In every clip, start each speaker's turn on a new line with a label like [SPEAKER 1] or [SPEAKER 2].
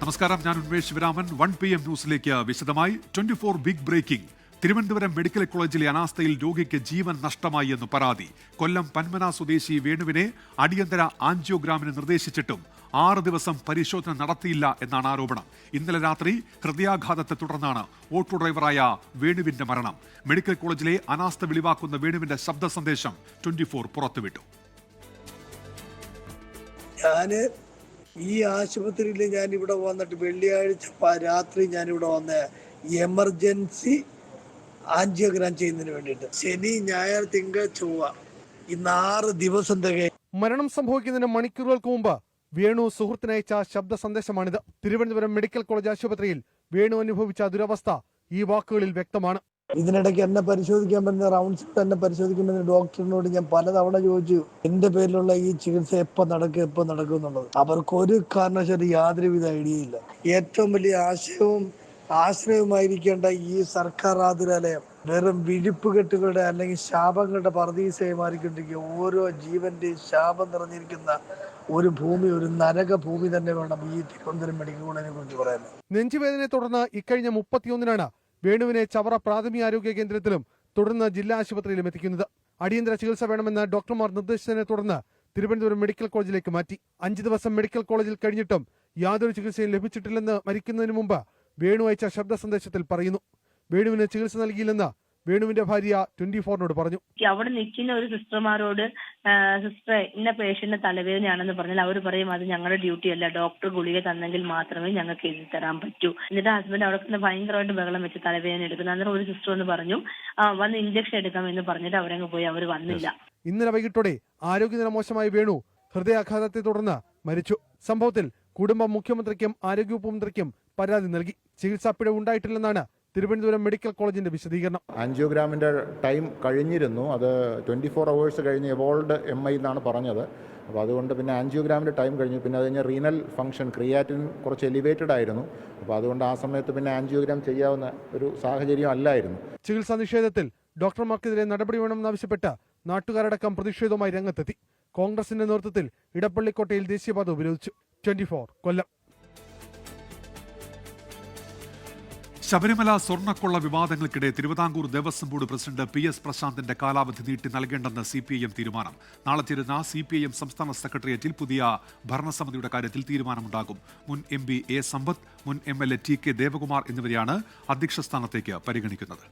[SPEAKER 1] നമസ്കാരം, ഞാൻ ഉന്മേഷ് ശിവരാമൻ. 1 PM ന്യൂസിലേക്ക് വിശദമായി. 24 ബിഗ് ബ്രേക്കിംഗ്. തിരുവനന്തപുരം മെഡിക്കൽ കോളേജിലെ അനാസ്ഥയിൽ രോഗിക്ക് ജീവൻ നഷ്ടമായി എന്ന് പരാതി. കൊല്ലം പന്മന സ്വദേശി വേണുവിനെ അടിയന്തര ആൻജിയോഗ്രാമിന് നിർദ്ദേശിച്ചിട്ടും 6 ദിവസം പരിശോധന നടത്തിയില്ല എന്നാണ് ആരോപണം. ഇന്നലെ രാത്രി ഹൃദയാഘാതത്തെ തുടർന്നാണ് ഓട്ടോ ഡ്രൈവറായ വേണുവിന്റെ മരണം. മെഡിക്കൽ കോളേജിലെ അനാസ്ഥ വെളിവാക്കുന്ന വേണുവിന്റെ ശബ്ദ സന്ദേശം 24 പുറത്തുവിട്ടു.
[SPEAKER 2] ഈ ആശുപത്രിയിൽ ഞാൻ ഇവിടെ വന്നിട്ട് വെള്ളിയാഴ്ച രാത്രി ഞാനിവിടെ വന്ന എമർജൻസി ആൻജിയോഗ്രാം ചെയ്യുന്നതിന് വേണ്ടിയിട്ട് ശനി, ഞായർ, തിങ്കൾ, ചൊവ്വ ഇന്ന് 6 ദിവസം തികയും.
[SPEAKER 3] മരണം സംഭവിക്കുന്നതിന് മണിക്കൂറുകൾക്ക് മുമ്പ് വേണു സുഹൃത്തിനയച്ച ശബ്ദ സന്ദേശമാണിത്. തിരുവനന്തപുരം മെഡിക്കൽ കോളേജ് ആശുപത്രിയിൽ വേണു അനുഭവിച്ച ദുരവസ്ഥ ഈ വാക്കുകളിൽ വ്യക്തമാണ്.
[SPEAKER 2] ഇതിനിടയ്ക്ക് എന്നെ പരിശോധിക്കാൻ പറ്റുന്ന റൗണ്ട്സ് എന്നെ പരിശോധിക്കാൻ പറ്റുന്ന ഡോക്ടറിനോട് ഞാൻ പലതവണ ചോദിച്ചു, എന്റെ പേരിലുള്ള ഈ ചികിത്സ എപ്പോ നടക്കും എന്നുള്ളത്. അവർക്ക് ഒരു കാരണവശാലും യാതൊരുവിധ ഐഡിയ ഇല്ല. ഏറ്റവും വലിയ ആശ്രയമായിരിക്കേണ്ട ഈ സർക്കാർ ആതുരാലയം വെറും വിഴുപ്പുകെട്ടുകളുടെ അല്ലെങ്കിൽ ശാപങ്ങളുടെ പർദീസയായി മാറിക്കൊണ്ടിരിക്കുക. ഓരോ ജീവന്റെയും ശാപം നിറഞ്ഞിരിക്കുന്ന ഒരു ഭൂമി, ഒരു നരക ഭൂമി തന്നെ വേണം ഈ തിരുവനന്തപുരം മെഡിക്കൽ കോളേജിനെ കുറിച്ച് പറയാൻ.
[SPEAKER 3] നെഞ്ചുവേദനയെ തുടർന്ന് ഇക്കഴിഞ്ഞ 31-നാണ് വേണുവിനെ ചവറ പ്രാഥമിക ആരോഗ്യ കേന്ദ്രത്തിലും തുടർന്ന് ജില്ലാ ആശുപത്രിയിലും എത്തിക്കുന്നത്. അടിയന്തര ചികിത്സ വേണമെന്ന് ഡോക്ടർമാർ നിർദ്ദേശിച്ചതിനെ തുടർന്ന് തിരുവനന്തപുരം മെഡിക്കൽ കോളേജിലേക്ക് മാറ്റി. 5 ദിവസം മെഡിക്കൽ കോളേജിൽ കഴിഞ്ഞിട്ടും യാതൊരു ചികിത്സയും ലഭിച്ചിട്ടില്ലെന്ന് മരിക്കുന്നതിന് മുമ്പ് വേണു അയച്ച ശബ്ദ സന്ദേശത്തിൽ പറയുന്നു. വേണുവിന് ചികിത്സ നൽകിയില്ലെന്ന് വേണുവിന്റെ ഭാര്യ 24-നോട് പറഞ്ഞു.
[SPEAKER 4] അവിടെ നിൽക്കുന്ന ഒരു സിസ്റ്റർമാരോട് സിസ്റ്റർ ഇന്ന പേഷ്യന്റ് തലവേദനയാണെന്ന് പറഞ്ഞാൽ അവർ പറയും അത് ഞങ്ങളുടെ ഡ്യൂട്ടി അല്ല, ഡോക്ടർ ഗുളിക തന്നെങ്കിൽ മാത്രമേ ഞങ്ങൾക്ക് എഴുതി തരാൻ പറ്റൂ. എന്നിട്ട് ഹസ്ബൻഡ് അവിടെ ഭയങ്കരമായിട്ട് ബഹളം വെച്ച് തലവേദന എടുക്കുന്നു. അന്നേരം ഒരു സിസ്റ്റർ എന്ന് പറഞ്ഞു വന്ന് ഇഞ്ചക്ഷൻ എടുക്കാം എന്ന് പറഞ്ഞിട്ട് അവരങ്ങ് പോയി. അവർ വന്നില്ല.
[SPEAKER 3] ഇന്നലെ വൈകിട്ടോടെ ആരോഗ്യനില മോശമായി വേണു ഹൃദയാഘാതത്തെ തുടർന്ന് മരിച്ചു. സംഭവത്തിൽ കുടുംബം മുഖ്യമന്ത്രിക്കും ആരോഗ്യവകുപ്പ് മന്ത്രിക്കും പരാതി നൽകി. ചികിത്സാ പിഴവ് ഉണ്ടായിട്ടില്ലെന്നാണ് തിരുവനന്തപുരം മെഡിക്കൽ കോളേജിന്റെ വിശദീകരണം.
[SPEAKER 5] ആൻജിയോഗ്രാമിന്റെ ടൈം കഴിഞ്ഞിരുന്നു. അത് 24 hours കഴിഞ്ഞ് എവോൾഡ് MI എന്നാണ് പറഞ്ഞത്. അപ്പോൾ അതുകൊണ്ട് പിന്നെ ആൻജിയോഗ്രാമിന്റെ ടൈം കഴിഞ്ഞു. പിന്നെ അത് കഴിഞ്ഞ് റീനൽ ഫംഗ്ഷൻ ക്രിയാറ്റിൻ കുറച്ച് എലിവേറ്റഡ് ആയിരുന്നു. അപ്പോൾ അതുകൊണ്ട് ആ സമയത്ത് പിന്നെ ആൻജിയോഗ്രാം ചെയ്യാവുന്ന ഒരു സാഹചര്യം അല്ലായിരുന്നു.
[SPEAKER 3] ചികിത്സാ നിഷേധത്തിൽ ഡോക്ടർമാർക്കെതിരെ നടപടി വേണമെന്നാവശ്യപ്പെട്ട് നാട്ടുകാരടക്കം പ്രതിഷേധവുമായി രംഗത്തെത്തി. കോൺഗ്രസിന്റെ നേതൃത്വത്തിൽ ഇടപ്പള്ളിക്കോട്ടയിൽ ദേശീയപാത ഉപരോധിച്ചു. 24 കൊല്ലം.
[SPEAKER 1] ശബരിമല സ്വർണ്ണക്കൊള്ള വിവാദങ്ങൾക്കിടെ Thiruvithamkoor Devaswom board president PS പ്രശാന്തിന്റെ കാലാവധി നീട്ടി നൽകേണ്ടെന്ന് CPIM തീരുമാനം. നാളെ ചേരുന്ന CPIM സംസ്ഥാന സെക്രട്ടേറിയറ്റിൽ പുതിയ ഭരണസമിതിയുടെ കാര്യത്തിൽ തീരുമാനമുണ്ടാകും. മുൻ MP A സമ്പത്ത്, മുൻ MLA TK ദേവകുമാർ എന്നിവരെയാണ് അധ്യക്ഷ സ്ഥാനത്തേക്ക് പരിഗണിക്കുന്നത്.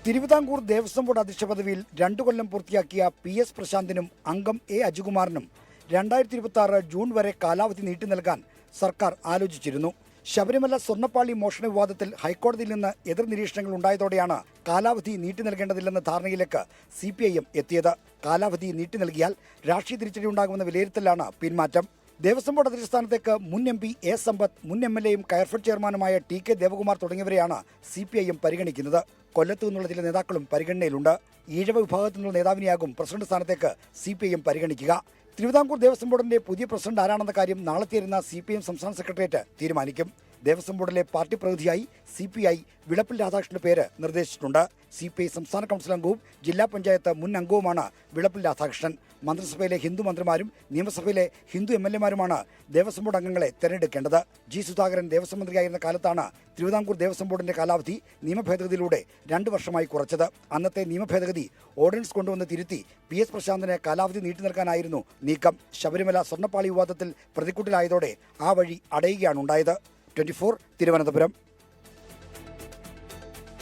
[SPEAKER 6] തിരുവിതാംകൂർ ദേവസ്വം ബോർഡ് അധ്യക്ഷ പദവിയിൽ 2 കൊല്ലം പൂർത്തിയാക്കിയ PS പ്രശാന്തിനും അംഗം A അജികുമാറിനും 2026 ജൂൺ വരെ കാലാവധി നീട്ടി നൽകാൻ സർക്കാർ ആലോചിച്ചിരുന്നു. ശബരിമല സ്വർണ്ണപ്പാളി മോഷണ വിവാദത്തിൽ ഹൈക്കോടതിയിൽ നിന്ന് എതിർ നിരീക്ഷണങ്ങൾ ഉണ്ടായതോടെയാണ് കാലാവധി നീട്ടി നൽകേണ്ടതില്ലെന്ന ധാരണയിലേക്ക് CPIM എത്തിയത്. കാലാവധി നീട്ടി നൽകിയാൽ രാഷ്ട്രീയ തിരിച്ചടി ഉണ്ടാകുമെന്ന വിലയിരുത്തലാണ് പിന്മാറ്റം. ദേവസ്വം ബോർഡ് അധ്യക്ഷ സ്ഥാനത്തേക്ക് മുൻ MP A സമ്പത്ത്, മുൻ MLAയും കയർഫെഡ് ചെയർമാനുമായ TK ദേവകുമാർ തുടങ്ങിയവരെയാണ് CPIM പരിഗണിക്കുന്നത്. കൊല്ലത്തു നിന്നുള്ള ചില നേതാക്കളും പരിഗണനയിലുണ്ട്. ഈഴവ വിഭാഗത്തിൽ നിന്നുള്ള നേതാവിനെയാകും പ്രസിഡന്റ് സ്ഥാനത്തേക്ക് CPIM പരിഗണിക്കുക. തിരുവിതാംകൂർ ദേവസ്വം ബോർഡിന്റെ പുതിയ പ്രസിഡന്റ് ആരാണെന്ന കാര്യം നാളെ ചേരുന്ന CPIM സംസ്ഥാന സെക്രട്ടേറിയറ്റ് തീരുമാനിക്കും. ദേവസ്വം ബോർഡിലെ പാർട്ടി പ്രതിനിധിയായി CPI വിളപ്പിൽ രാധാകൃഷ്ണന്റെ പേര് നിർദ്ദേശിച്ചിട്ടുണ്ട്. CPI സംസ്ഥാന കൗൺസിൽ അംഗവും ജില്ലാ പഞ്ചായത്ത് മുൻ അംഗവുമാണ് വിളപ്പിൽ രാധാകൃഷ്ണൻ. മന്ത്രിസഭയിലെ ഹിന്ദു മന്ത്രിമാരും നിയമസഭയിലെ ഹിന്ദു MLAമാരുമാണ് ദേവസ്വം ബോർഡ് അംഗങ്ങളെ തെരഞ്ഞെടുക്കേണ്ടത്. G സുധാകരൻ ദേവസ്വം മന്ത്രിയായിരുന്ന കാലത്താണ് തിരുവിതാംകൂർ ദേവസ്വം ബോർഡിന്റെ കാലാവധി നിയമഭേദഗതിയിലൂടെ 2 വർഷമായി കുറച്ചത്. അന്നത്തെ നിയമഭേദഗതി ഓർഡിനൻസ് കൊണ്ടുവന്ന് തിരുത്തി PS പ്രശാന്തിന് കാലാവധി നീട്ടി നൽകാനായിരുന്നു നീക്കം. ശബരിമല സ്വർണ്ണപ്പാളി വിവാദത്തിൽ പ്രതിക്കൂട്ടിലായതോടെ ആ വഴി അടയുകയാണുണ്ടായത്. 24 തിരുവനന്തപുരം.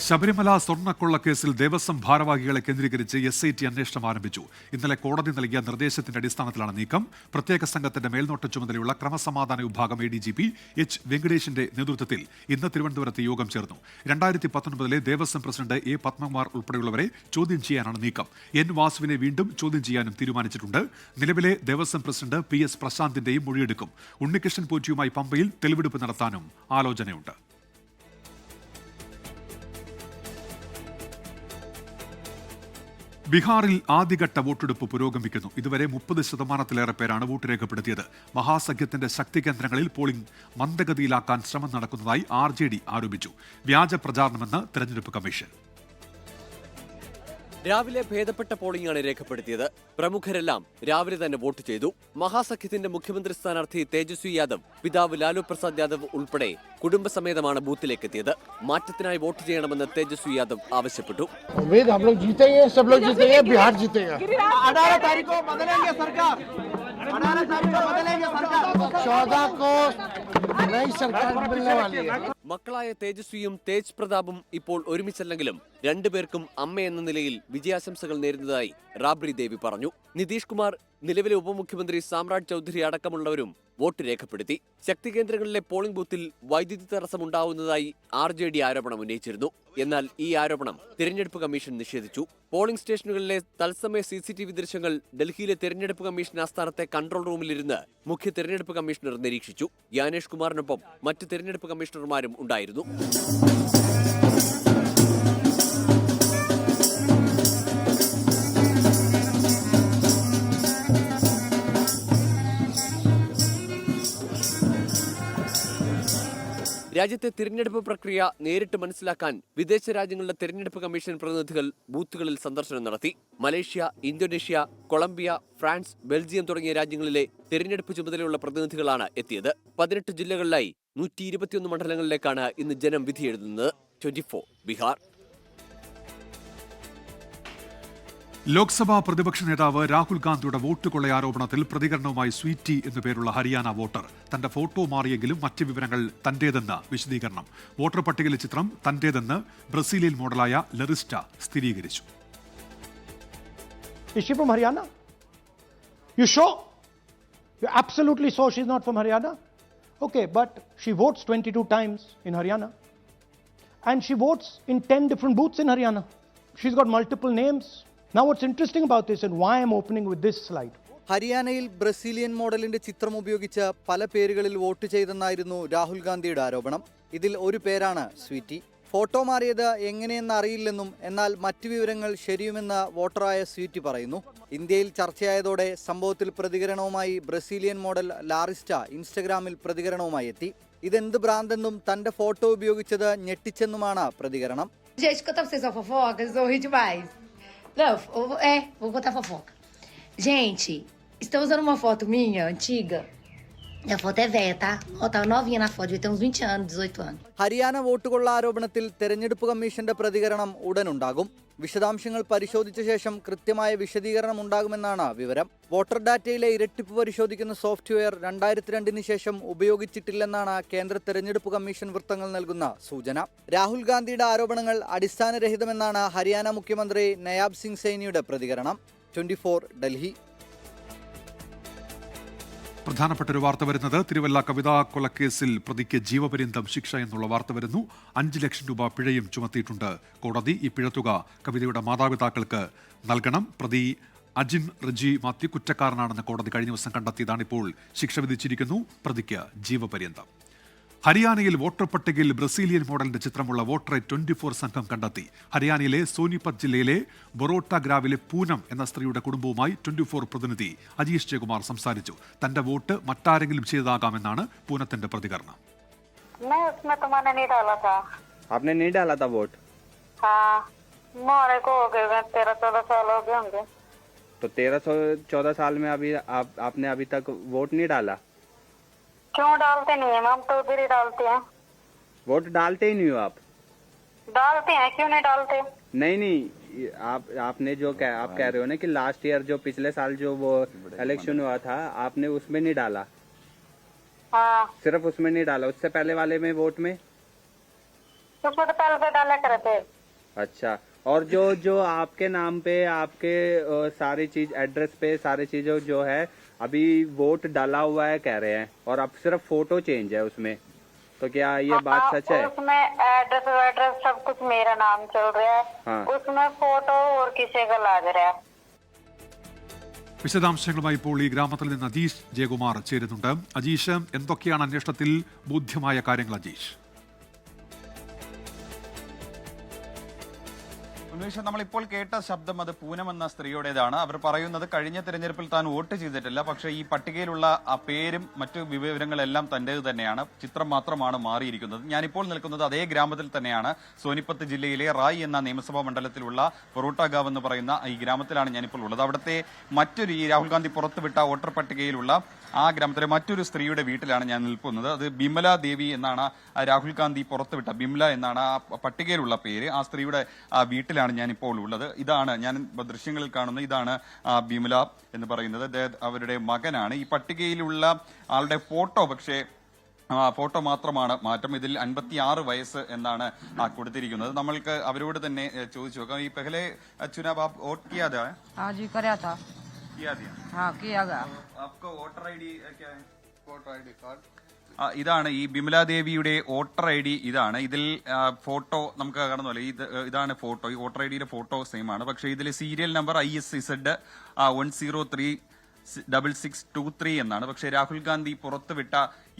[SPEAKER 1] ശബരിമല സ്വർണ്ണക്കൊള്ള കേസിൽ ദേവസ്വം ഭാരവാഹികളെ കേന്ദ്രീകരിച്ച് SIT അന്വേഷണം ആരംഭിച്ചു. ഇന്നലെ കോടതി നൽകിയ നിർദ്ദേശത്തിന്റെ അടിസ്ഥാനത്തിലാണ് നീക്കം. പ്രത്യേക സംഘത്തിന്റെ മേൽനോട്ട ചുമതലയുള്ള ക്രമസമാധാന വിഭാഗം ADGP H വെങ്കടേഷിന്റെ നേതൃത്വത്തിൽ ഇന്ന് തിരുവനന്തപുരത്ത് യോഗം ചേർന്നു. 2019 ദേവസ്വം പ്രസിഡന്റ് A പത്മകുമാർ ഉൾപ്പെടെയുള്ളവരെ ചോദ്യം ചെയ്യാനാണ് നീക്കം. N വാസുവിനെ വീണ്ടും ചോദ്യം ചെയ്യാനും തീരുമാനിച്ചിട്ടുണ്ട്. നിലവിലെ ദേവസ്വം പ്രസിഡന്റ് PS പ്രശാന്തിന്റെയും മൊഴിയെടുക്കും. ഉണ്ണികൃഷ്ണൻ പോറ്റിയുമായി പമ്പയിൽ തെളിവെടുപ്പ് നടത്താനും ആലോചനയുണ്ട്. ബീഹാറിൽ ആദ്യഘട്ട വോട്ടെടുപ്പ് പുരോഗമിക്കുന്നു. ഇതുവരെ 30%-ലേറെ പേരാണ് വോട്ട് രേഖപ്പെടുത്തിയത്. മഹാസഖ്യത്തിന്റെ ശക്തി കേന്ദ്രങ്ങളിൽ പോളിംഗ് മന്ദഗതിയിലാക്കാൻ ശ്രമം നടക്കുന്നതായി RJD ആരോപിച്ചു. വ്യാജ പ്രചാരണമെന്ന് തെരഞ്ഞെടുപ്പ് കമ്മീഷൻ.
[SPEAKER 7] രാവിലെ ഭേദപ്പെട്ട പോളിംഗാണ് രേഖപ്പെടുത്തിയത്. പ്രമുഖരെല്ലാം രാവിലെ തന്നെ വോട്ട് ചെയ്തു. മഹാസഖ്യത്തിന്റെ മുഖ്യമന്ത്രി സ്ഥാനാർത്ഥി തേജസ്വി യാദവ്, പിതാവ് ലാലു പ്രസാദ് യാദവ് ഉൾപ്പെടെ കുടുംബസമേതമാണ് ബൂത്തിലേക്ക് എത്തിയത്. മാറ്റത്തിനായി വോട്ട് ചെയ്യണമെന്ന് തേജസ്വി യാദവ് ആവശ്യപ്പെട്ടു. മക്കളായ തേജസ്വിയും തേജ് പ്രതാപും ഇപ്പോൾ ഒരുമിച്ചല്ലെങ്കിലും രണ്ടുപേർക്കും അമ്മ എന്ന നിലയിൽ വിജയാശംസകൾ നേരുന്നതായി റാബ്രി ദേവി പറഞ്ഞു. നിതീഷ് കുമാർ, നിലവിലെ ഉപമുഖ്യമന്ത്രി സാമ്രാജ് ചൌധരി അടക്കമുള്ളവരും വോട്ട് രേഖപ്പെടുത്തി. ശക്തി കേന്ദ്രങ്ങളിലെ പോളിംഗ് ബൂത്തിൽ വൈദ്യുതി തടസ്സമുണ്ടാവുന്നതായി RJD ആരോപണം ഉന്നയിച്ചിരുന്നു. എന്നാൽ ഈ ആരോപണം തിരഞ്ഞെടുപ്പ് കമ്മീഷൻ നിഷേധിച്ചു. പോളിംഗ് സ്റ്റേഷനുകളിലെ തത്സമയ CCTV ദൃശ്യങ്ങൾ ഡൽഹിയിലെ തിരഞ്ഞെടുപ്പ് കമ്മീഷൻ ആസ്ഥാനത്തെ കൺട്രോൾ റൂമിലിരുന്ന് മുഖ്യ തിരഞ്ഞെടുപ്പ് കമ്മീഷണർ നിരീക്ഷിച്ചു. ജ്ഞാനേഷ് കുമാറിനൊപ്പം മറ്റ് തിരഞ്ഞെടുപ്പ് കമ്മീഷണർമാരും ഉണ്ടായിരുന്നു. രാജ്യത്തെ തിരഞ്ഞെടുപ്പ് പ്രക്രിയ നേരിട്ട് മനസ്സിലാക്കാൻ വിദേശ രാജ്യങ്ങളുടെ തിരഞ്ഞെടുപ്പ് കമ്മീഷൻ പ്രതിനിധികൾ ബൂത്തുകളിൽ സന്ദർശനം നടത്തി. Malaysia, Indonesia, Colombia, France, Belgium തുടങ്ങിയ രാജ്യങ്ങളിലെ തിരഞ്ഞെടുപ്പ് ചുമതലയുള്ള പ്രതിനിധികളാണ് എത്തിയത്. 18 ജില്ലകളിലായി 121 മണ്ഡലങ്ങളിലേക്കാണ് ഇന്ന് ജനം വിധിയെഴുതുന്നത്. 24 ബീഹാർ.
[SPEAKER 1] ലോക്സഭാ പ്രതിപക്ഷ നേതാവ് രാഹുൽ ഗാന്ധിയുടെ വോട്ട് കൊള്ള ആരോപണത്തിൽ പ്രതികരണവുമായി സ്വീറ്റി എന്നു പേരുള്ള ഹരിയാന വോട്ടർ. തന്റെ ഫോട്ടോ മാറിയെങ്കിലും മറ്റ് വിവരങ്ങൾ തന്റേതെന്ന് വിശദീകരണം. വോട്ടർ പട്ടികയിലെ ചിത്രം തന്റേതെന്ന് ബ്രസീലിയൻ മോഡലായ ലറിസ്റ്റ സ്ഥിരീകരിച്ചു.
[SPEAKER 8] Is she from Haryana? You sure? You're absolutely sure she's not from Haryana? Okay, but she votes 22 times in Haryana. And she votes in 10 different booths in Haryana. She's got multiple names. Now what's interesting about this and why I'm opening with this slide.
[SPEAKER 9] ഹരിയാനയിൽ Brazilian മോഡലിന്റെ ചിത്രം ഉപയോഗിച്ച് പല പേരുകളിൽ vote ചെയ്തെന്നായിരുന്നു Rahul ഗാന്ധിയുടെ ആരോപണം. ഇതിൽ ഒരു പേരാണ് സ്വീറ്റി. ഫോട്ടോ മാറിയത് എങ്ങനെയെന്ന് അറിയില്ലെന്നും എന്നാൽ മറ്റു വിവരങ്ങൾ ശരിയുമെന്ന് വോട്ടറായ സ്വീറ്റി പറയുന്നു. ഇന്ത്യയിൽ ചർച്ചയായതോടെ സംഭവത്തിൽ പ്രതികരണവുമായി ബ്രസീലിയൻ മോഡൽ ലാറിസ്റ്റ ഇൻസ്റ്റഗ്രാമിൽ പ്രതികരണവുമായി എത്തി. ഇതെന്ത് ഭ്രാന്തെന്നും തന്റെ ഫോട്ടോ ഉപയോഗിച്ചത് ഞെട്ടിച്ചെന്നുമാണ് പ്രതികരണം.
[SPEAKER 10] Não, vou contar fofoca. Gente, estão usando uma foto minha, antiga. A foto é velha, tá? Ó, tava novinha na foto, devia ter uns 20 anos, 18 anos.
[SPEAKER 9] Haryana വോട്ടുകൊള്ള ആരോപണത്തിൽ തെരഞ്ഞെടുപ്പ് കമ്മീഷന്റെ പ്രതികരണം ഉടനുണ്ടാകും. വിശദാംശങ്ങൾ പരിശോധിച്ച ശേഷം കൃത്യമായ വിശദീകരണം ഉണ്ടാകുമെന്നാണ് വിവരം. വോട്ടർ ഡാറ്റയിലെ ഇരട്ടിപ്പ് പരിശോധിക്കുന്ന സോഫ്റ്റ്വെയർ 2002 ശേഷം ഉപയോഗിച്ചിട്ടില്ലെന്നാണ് കേന്ദ്ര തെരഞ്ഞെടുപ്പ് കമ്മീഷൻ വൃത്തങ്ങൾ നൽകുന്ന സൂചന. രാഹുൽ ഗാന്ധിയുടെ ആരോപണങ്ങൾ അടിസ്ഥാനരഹിതമെന്നാണ് ഹരിയാന മുഖ്യമന്ത്രി നയാബ് സിംഗ് സൈനിയുടെ പ്രതികരണം. 24 ഡൽഹി.
[SPEAKER 1] പ്രധാനപ്പെട്ട ഒരു വാർത്ത വരുന്നത് തിരുവല്ല കവിതാ കൊലക്കേസിൽ പ്രതിക്ക് ജീവപര്യന്തം ശിക്ഷ എന്നുള്ള വാർത്ത വരുന്നു. 5 ലക്ഷം രൂപ പിഴയും ചുമത്തിയിട്ടുണ്ട് കോടതി. ഈ പിഴത്തുക കവിതയുടെ മാതാപിതാക്കൾക്ക് നൽകണം. പ്രതി അജിൻ റജി മാത്യു കുറ്റക്കാരനാണെന്ന് കോടതി കഴിഞ്ഞ ദിവസം കണ്ടെത്തിയതാണ്. ഇപ്പോൾ ശിക്ഷ വിധിച്ചിരിക്കുന്നു. പ്രതിക്ക് ജീവപര്യന്തം. ഹരിയാനയിൽ വോട്ടർ പട്ടികയിൽ ബ്രസീലിയൻ മോഡലിന്റെ ചിത്രമുള്ള വോട്ടറെ 24 സംഘം കണ്ടെത്തി. ഹരിയാനയിലെ സോനിപത് ജില്ലയിലെ ബൊറോട്ട ഗ്രാവിലെ പൂനം എന്ന സ്ത്രീയുടെ കുടുംബവുമായി 24 പ്രതിനിധി അജീഷ് ജയകുമാർ സംസാരിച്ചു. തന്റെ വോട്ട് മറ്റാരെങ്കിലും ചെയ്തതാകാമെന്നാണ് പൂനത്തിന്റെ പ്രതികരണം.
[SPEAKER 11] आपने नहीं डाला था वोट? तो 13-14 साल में अभी आपने अभी तक वोट नहीं डाला?
[SPEAKER 12] क्यों डालते नहीं है? हम तो उधर ही डालते हैं।
[SPEAKER 11] वोट डालते ही नहीं हो आप?
[SPEAKER 12] डालते हैं, क्यों नहीं डालते?
[SPEAKER 11] नहीं, आपने जो आप कह रहे हो ना कि लास्ट ईयर जो पिछले साल जो वो इलेक्शन हुआ था आपने उसमें नहीं डाला?
[SPEAKER 12] हाँ,
[SPEAKER 11] सिर्फ उसमें नहीं डाला, उससे पहले वाले में वोट में?
[SPEAKER 12] उसमें तो पहले डाला करे थे।
[SPEAKER 11] अच्छा, और जो आपके नाम पे आपके सारी चीज एड्रेस पे सारी चीजों जो है अभी वोट डाला हुआ है कह रहे हैं, और अब सिर्फ फोटो चेंज है उसमें, तो क्या ये बात सच है?
[SPEAKER 12] उसमें एड्रेस सब कुछ मेरा नाम चल रहा है।
[SPEAKER 11] हाँ।
[SPEAKER 12] उसमें फोटो और किसी का लग रहा है।
[SPEAKER 1] വിശദാംശങ്ങളുമായി ഇപ്പോൾ ഈ ഗ്രാമത്തിൽ നിന്ന് അജീഷ് ജയകുമാർ ചേരുന്നുണ്ട്. അജീഷ്, എന്തൊക്കെയാണ് അന്വേഷണത്തിൽ ബോധ്യമായ കാര്യങ്ങൾ? അജീഷ്,
[SPEAKER 13] ഉന്മേഷ്, നമ്മളിപ്പോൾ കേട്ട ശബ്ദം അത് പൂനം എന്ന സ്ത്രീയുടേതാണ്. അവർ പറയുന്നത് കഴിഞ്ഞ തെരഞ്ഞെടുപ്പിൽ താൻ വോട്ട് ചെയ്തിട്ടില്ല, പക്ഷേ ഈ പട്ടികയിലുള്ള ആ പേരും മറ്റു വിവരങ്ങളെല്ലാം തന്റേത് തന്നെയാണ്, ചിത്രം മാത്രമാണ് മാറിയിരിക്കുന്നത്. ഞാനിപ്പോൾ നിൽക്കുന്നത് അതേ ഗ്രാമത്തിൽ തന്നെയാണ്. സോനിപ്പത്ത് ജില്ലയിലെ റായ് എന്ന നിയമസഭാ മണ്ഡലത്തിലുള്ള പൊറോട്ടാഗാവ് എന്ന് പറയുന്ന ഈ ഗ്രാമത്തിലാണ് ഞാനിപ്പോൾ ഉള്ളത്. അവിടുത്തെ മറ്റൊരു ഈ രാഹുൽ ഗാന്ധി പുറത്തുവിട്ട വോട്ടർ പട്ടികയിലുള്ള ആ ഗ്രാമത്തിലെ മറ്റൊരു സ്ത്രീയുടെ വീട്ടിലാണ് ഞാൻ നിൽക്കുന്നത്. അത് ബിമല ദേവി എന്നാണ് രാഹുൽ ഗാന്ധി പുറത്തുവിട്ട, ബിമല എന്നാണ് ആ പട്ടികയിലുള്ള പേര്. ആ സ്ത്രീയുടെ വീട്ടിലാണ് ഞാനിപ്പോൾ ഉള്ളത്. ഇതാണ് ഞാൻ ദൃശ്യങ്ങളിൽ കാണുന്ന, ഇതാണ് ബിമല എന്ന് പറയുന്നത്. അവരുടെ മകനാണ്. ഈ പട്ടികയിലുള്ള ആളുടെ ഫോട്ടോ പക്ഷേ ഫോട്ടോ മാത്രമാണ് മാറ്റം. ഇതിൽ 56 വയസ്സ് എന്നാണ് കൊടുത്തിരിക്കുന്നത്. നമ്മൾക്ക് അവരോട് തന്നെ ചോദിച്ചു നോക്കാം. ഈ പെഹലെ ചുനാവ് ആപ് വോട്ട് കിയാ था?
[SPEAKER 14] हाँ जी कराया था।
[SPEAKER 13] किया दिया?
[SPEAKER 14] हाँ किया गया।
[SPEAKER 13] आपका वोटर आईडी क्या है? Voter ID card. ഇതാണ് ഈ ബിമലാദേവിയുടെ വോട്ടർ ഐ ഡി. ഇതാണ് ഇതിൽ ഫോട്ടോ നമുക്ക് കാണുന്നല്ലോ. ഇതാണ് ഫോട്ടോ. ഈ വോട്ടർ ഐ ഡിയുടെ ഫോട്ടോ സെയിം ആണ്. പക്ഷേ ഇതിൽ സീരിയൽ നമ്പർ ISZ 1036623 എന്നാണ്. പക്ഷേ രാഹുൽ ഗാന്ധി പുറത്തുവിട്ട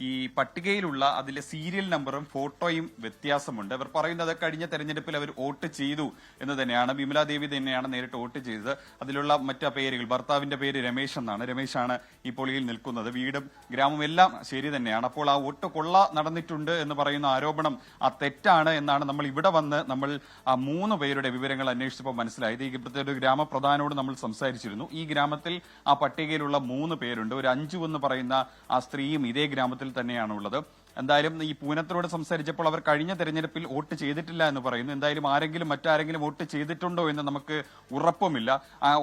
[SPEAKER 13] ഈ പട്ടികയിലുള്ള അതിലെ സീരിയൽ നമ്പറും ഫോട്ടോയും വ്യത്യാസമുണ്ട്. അവർ പറയുന്നത് കഴിഞ്ഞ തെരഞ്ഞെടുപ്പിൽ അവർ വോട്ട് ചെയ്തു എന്ന് തന്നെയാണ്. ബിമലാദേവി തന്നെയാണ് നേരിട്ട് വോട്ട് ചെയ്തത്. അതിലുള്ള മറ്റു പേരുകൾ, ഭർത്താവിന്റെ പേര് രമേശ് എന്നാണ്. രമേശാണ് ഇപ്പോൾ ഈ നിൽക്കുന്നത്. വീടും ഗ്രാമവും എല്ലാം ശരി തന്നെയാണ്. അപ്പോൾ ആ വോട്ട് കൊള്ള നടന്നിട്ടുണ്ട് എന്ന് പറയുന്ന ആരോപണം തെറ്റാണ് എന്നാണ് നമ്മൾ ഇവിടെ വന്ന് നമ്മൾ ആ 3 പേരുടെ വിവരങ്ങൾ അന്വേഷിച്ചപ്പോൾ മനസ്സിലായത്. ഈ ഇവിടുത്തെ ഒരു ഗ്രാമപ്രധാനോട് നമ്മൾ സംസാരിച്ചിരുന്നു. ഈ ഗ്രാമത്തിൽ ആ പട്ടികയിലുള്ള 3 പേരുണ്ട്. ഒരു അഞ്ജു എന്ന് പറയുന്ന ആ സ്ത്രീയും ഇതേ ഗ്രാമത്തിൽ തന്നെയാണുള്ളത്. എന്തായാലും ഈ പൂനത്തിനോട് സംസാരിച്ചപ്പോൾ അവർ കഴിഞ്ഞ തെരഞ്ഞെടുപ്പിൽ വോട്ട് ചെയ്തിട്ടില്ല എന്ന് പറയുന്നു. എന്തായാലും മറ്റാരെങ്കിലും വോട്ട് ചെയ്തിട്ടുണ്ടോ എന്ന് നമുക്ക് ഉറപ്പുമില്ല.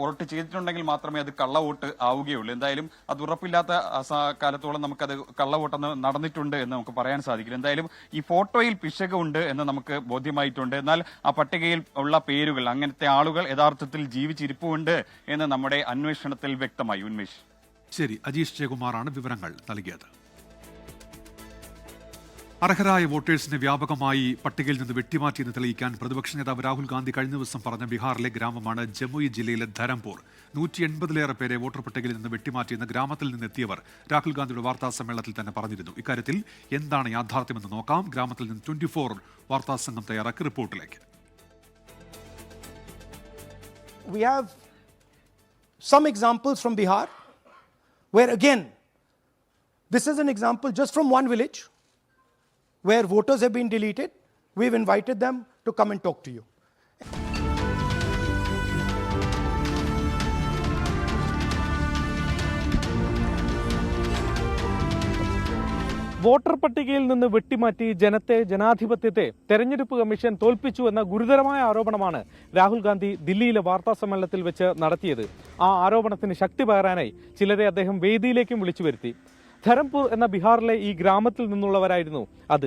[SPEAKER 13] വോട്ട് ചെയ്തിട്ടുണ്ടെങ്കിൽ മാത്രമേ അത് കള്ള വോട്ട് ആവുകയുള്ളൂ. എന്തായാലും അത് ഉറപ്പില്ലാത്ത കാലത്തോളം നമുക്കത് കള്ള വോട്ടെന്ന് നടന്നിട്ടുണ്ട് എന്ന് നമുക്ക് പറയാൻ സാധിക്കില്ല. എന്തായാലും ഈ ഫോട്ടോയിൽ പിശകുണ്ട് എന്ന് നമുക്ക് ബോധ്യമായിട്ടുണ്ട്. എന്നാൽ ആ പട്ടികയിൽ ഉള്ള പേരുകൾ, അങ്ങനത്തെ ആളുകൾ യഥാർത്ഥത്തിൽ ജീവിച്ചിരിപ്പുണ്ട് എന്ന് നമ്മുടെ അന്വേഷണത്തിൽ വ്യക്തമായി. ഉന്മേഷ്.
[SPEAKER 1] ശരി, അജീഷ് ജയകുമാറാണ് വിവരങ്ങൾ നൽകിയത്. അർഹരായ വോട്ടേഴ്സിനെ വ്യാപകമായി പട്ടികയിൽ നിന്ന് വെട്ടിമാറ്റിയെന്ന് തെളിയിക്കാൻ പ്രതിപക്ഷ നേതാവ് രാഹുൽ ഗാന്ധി കഴിഞ്ഞ ദിവസം പറഞ്ഞ ബീഹാറിലെ ഗ്രാമമാണ് ജമുയി ജില്ലയിലെ ധരംപൂർ. 180-ലേറെ പേരെ വോട്ടർ പട്ടികയിൽ നിന്ന് വെട്ടിമാറ്റിയെന്ന് ഗ്രാമത്തിൽ നിന്നെത്തിയവർ രാഹുൽ ഗാന്ധിയുടെ വാർത്താ സമ്മേളനത്തിൽ തന്നെ പറഞ്ഞിരുന്നു. ഇക്കാര്യത്തിൽ എന്താണ് യാഥാർത്ഥ്യമെന്ന് നോക്കാം. ഗ്രാമത്തിൽ നിന്ന് 24 വാർത്താ സംഘം തയ്യാറാക്കി റിപ്പോർട്ടിലേക്ക്.
[SPEAKER 8] We have some examples from Bihar where again this is an example just from one village where voters have been deleted. We've invited them to come and talk to you.
[SPEAKER 15] Voter പട്ടികയിൽ നിന്ന് വെട്ടിമാറ്റി ജനാധിപത്യത്തെ തെരഞ്ഞെടുപ്പ് commission തോൽപ്പിച്ചു എന്ന ഗുരുതരമായ ആരോപണമാണ് രാഹുൽ ഗാന്ധി ദില്ലിയിലെ വാർത്താ സമ്മേളനത്തിൽ വെച്ച് നടത്തിയത്. ആ ആരോപണത്തിന് ശക്തി പകരാനായി ചിലരെ അദ്ദേഹം വേദിയിലേക്കും വിളിച്ചു വരുത്തി. ധരംപൂർ എന്ന ബീഹാറിലെ ഈ ഗ്രാമത്തിൽ നിന്നുള്ളവരായിരുന്നു അത്.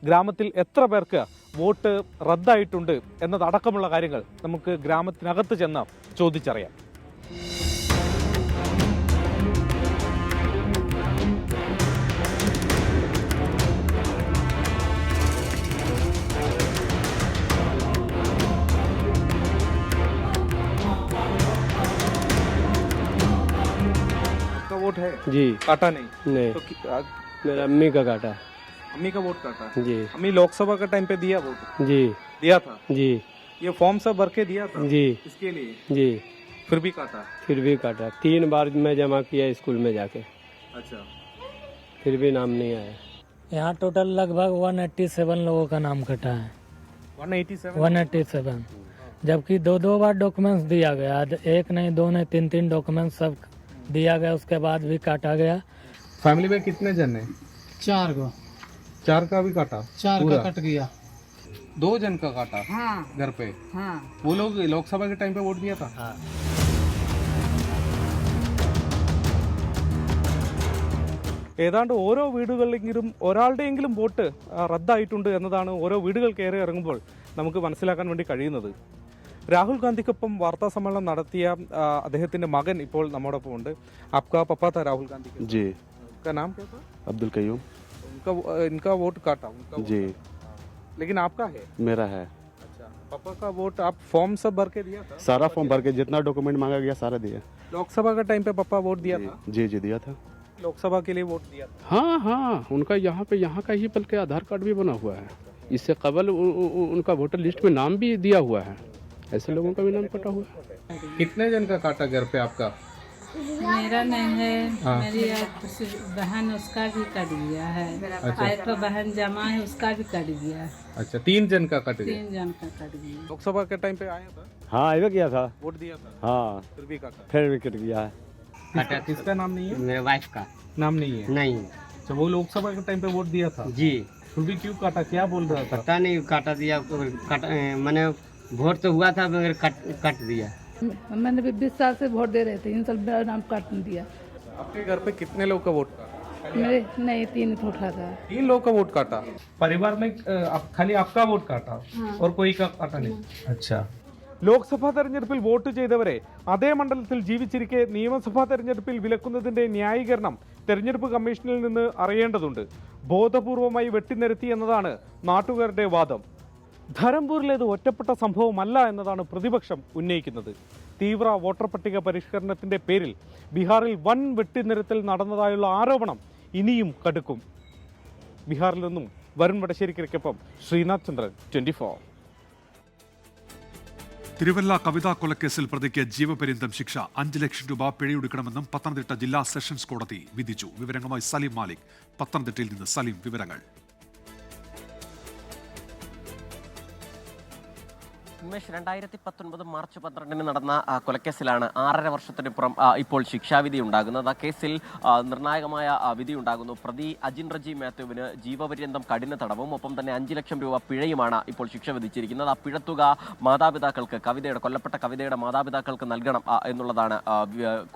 [SPEAKER 15] ഗ്രാമത്തിൽ എത്ര പേർക്ക് വോട്ട് റദ്ദായിട്ടുണ്ട് എന്നതടക്കമുള്ള കാര്യങ്ങൾ നമുക്ക് ഗ്രാമത്തിനകത്ത് ചെന്ന് ചോദിച്ചറിയാം.
[SPEAKER 16] वोट है
[SPEAKER 15] जी,
[SPEAKER 16] काटा नहीं?
[SPEAKER 15] नहीं
[SPEAKER 16] तो
[SPEAKER 15] मेरा अम्मी का काटा।
[SPEAKER 16] अम्मी का वोट काटा?
[SPEAKER 15] जी।
[SPEAKER 16] अम्मी लोकसभा का टाइम पे दिया वोट?
[SPEAKER 15] जी
[SPEAKER 16] दिया था।
[SPEAKER 15] जी।
[SPEAKER 16] ये फॉर्म सब भर के दिया था?
[SPEAKER 15] जी।
[SPEAKER 16] इसके लिए?
[SPEAKER 15] जी।
[SPEAKER 16] फिर भी काटा?
[SPEAKER 15] फिर भी काटा। 3 बार मैं जमा किया स्कूल में जाके।
[SPEAKER 16] अच्छा।
[SPEAKER 15] फिर भी नाम नहीं आया।
[SPEAKER 17] यहाँ टोटल लगभग 187 लोगों का नाम कटा है। 187 जबकि 2 बार डॉक्यूमेंट्स दिया गया। 1 नहीं 2 नहीं 3 डॉक्यूमेंट्स सब दिया गया, उसके बाद भी काटा गया।
[SPEAKER 16] फैमिली में कितने जन है?
[SPEAKER 17] 4 को।
[SPEAKER 16] 4 का भी काटा?
[SPEAKER 17] 4 का कट गया।
[SPEAKER 16] 2 जन का काटा?
[SPEAKER 17] हाँ।
[SPEAKER 16] घर पे?
[SPEAKER 17] हाँ।
[SPEAKER 16] वो लोग लोकसभा के टाइम पे वोट दिया था?
[SPEAKER 17] हाँ।
[SPEAKER 15] ഏതാണ്ട് ഓരോ വീടുകളിലെങ്കിലും ഒരാളുടെയെങ്കിലും വോട്ട് റദ്ദായിട്ടുണ്ട് എന്നതാണ് ഓരോ വീടുകൾ കയറി ഇറങ്ങുമ്പോൾ നമുക്ക് മനസ്സിലാക്കാൻ വേണ്ടി കഴിയുന്നത്. രാഹുൽ ഗാന്ധിക്കൊപ്പം വാർത്താ സമ്മേളനം നടത്തിയ അദ്ദേഹത്തിന്റെ മകൻ ഇപ്പോൾ നമ്മോടൊപ്പം ഉണ്ട്. आपका पापा था राहुल गांधी के?
[SPEAKER 18] जी।
[SPEAKER 15] उनका नाम क्या था?
[SPEAKER 18] अब्दुल कयूम।
[SPEAKER 15] इनका वोट काटा उनका
[SPEAKER 18] जी।
[SPEAKER 15] लेकिन आपका है?
[SPEAKER 18] मेरा है।
[SPEAKER 15] अच्छा, पापा का वोट आप फॉर्म सब भर के दिया था?
[SPEAKER 18] सारा फॉर्म भर के जितना डॉक्यूमेंट मांगा गया सारा दिया।
[SPEAKER 15] लोकसभा का टाइम पे पापा वोट दिया था?
[SPEAKER 18] जी जी दिया था।
[SPEAKER 15] लोकसभा के लिए वोट दिया था?
[SPEAKER 18] हाँ हाँ, उनका यहाँ का ही बल्कि आधार कार्ड भी बना हुआ है। इससे कबल उनका वोटर लिस्ट में नाम भी दिया हुआ है। ऐसे लोगों का भी नाम कटा हुआ है।
[SPEAKER 16] कितने जन का काटा घर पे आपका?
[SPEAKER 14] मेरा नहीं है,
[SPEAKER 16] हाँ।
[SPEAKER 14] मेरी एक बहन उसका भी कट गया है।
[SPEAKER 16] अच्छा।
[SPEAKER 14] एक तो बहन जमा है उसका भी कट गया।
[SPEAKER 16] अच्छा, 3 जन का कट गया।
[SPEAKER 14] 3 जन का कट गया।
[SPEAKER 16] लोकसभा के टाइम पे आया था,
[SPEAKER 18] हाँ आइए किया था,
[SPEAKER 16] वोट दिया था,
[SPEAKER 18] हाँ
[SPEAKER 16] फिर भी काटा।
[SPEAKER 18] फिर भी कट गया है।
[SPEAKER 16] किसका नाम नहीं है?
[SPEAKER 19] मेरे वाइफ का
[SPEAKER 16] नाम नहीं है?
[SPEAKER 19] नहीं
[SPEAKER 16] तो वो लोकसभा के टाइम पे वोट दिया था
[SPEAKER 19] जी,
[SPEAKER 16] फिर भी क्यों काटा? क्या बोल रहा था?
[SPEAKER 19] पता नहीं काटा दिया, मैंने वोट तो हुआ था मगर कट दिया।
[SPEAKER 14] मैंने भी 20 साल से वोट दे रहे थे, इन साल मेरा नाम काट दिया।
[SPEAKER 16] आपके घर पे कितने लोग का वोट काटा?
[SPEAKER 14] मेरे नहीं 3 उठा था।
[SPEAKER 16] 3 लोग का वोट काटा। परिवार में खाली आपका वोट काटा और कोई का काटा नहीं? अच्छा।
[SPEAKER 15] ലോക്സഭാ തെരഞ്ഞെടുപ്പിൽ വോട്ട് ചെയ്തവരെ അതേ മണ്ഡലത്തിൽ ജീവിച്ചിരിക്കെ നിയമസഭാ തെരഞ്ഞെടുപ്പിൽ വിലക്കുന്നതിന്റെ ന്യായീകരണം തെരഞ്ഞെടുപ്പ് കമ്മീഷനിൽ നിന്ന് അറിയേണ്ടതുണ്ട്. ബോധപൂർവമായി വെട്ടിനിരത്തി എന്നതാണ് നാട്ടുകാരുടെ വാദം. ധരംപൂരിലേത് ഒറ്റപ്പെട്ട സംഭവമല്ല എന്നതാണ് പ്രതിപക്ഷം ഉന്നയിക്കുന്നത്. തീവ്ര വോട്ടർ പട്ടിക പരിഷ്കരണത്തിന്റെ പേരിൽ ബീഹാറിൽ വൻ വെട്ടിനിരത്തൽ നടന്നതായുള്ള ആരോപണം ഇനിയും കടുക്കും. ബീഹാറിൽ നിന്നും വരുൺ വടശ്ശേരിക്കൊപ്പം ശ്രീനാഥ് ചന്ദ്രൻ, 24.
[SPEAKER 1] തിരുവല്ല കവിതാ കൊലക്കേസിൽ പ്രതിക്ക് ജീവപര്യന്തം ശിക്ഷ, 5 ലക്ഷം രൂപ പിഴയൊടുക്കണമെന്നും പത്തനംതിട്ട ജില്ലാ സെഷൻസ് കോടതി വിധിച്ചു. വിവരങ്ങളുമായി സലീം മാലിക്, പത്തനംതിട്ടയിൽ നിന്ന്. സലീം, വിവരങ്ങൾ.
[SPEAKER 20] ഉന്മേഷ്, 2019 മാർച്ച് 12 നടന്ന കൊലക്കേസിലാണ് 6.5 വർഷത്തിനിപ്പുറം ഇപ്പോൾ ശിക്ഷാവിധി ഉണ്ടാകുന്നത്. ആ കേസിൽ നിർണായകമായ വിധി ഉണ്ടാകുന്നു. പ്രതി അജിൻ റജി മാത്യുവിന് ജീവപര്യന്തം കഠിന തടവും ഒപ്പം തന്നെ 5 ലക്ഷം രൂപ പിഴയുമാണ് ഇപ്പോൾ ശിക്ഷ വിധിച്ചിരിക്കുന്നത്. ആ പിഴത്തുക മാതാപിതാക്കൾക്ക്, കൊല്ലപ്പെട്ട കവിതയുടെ മാതാപിതാക്കൾക്ക് നൽകണം എന്നുള്ളതാണ്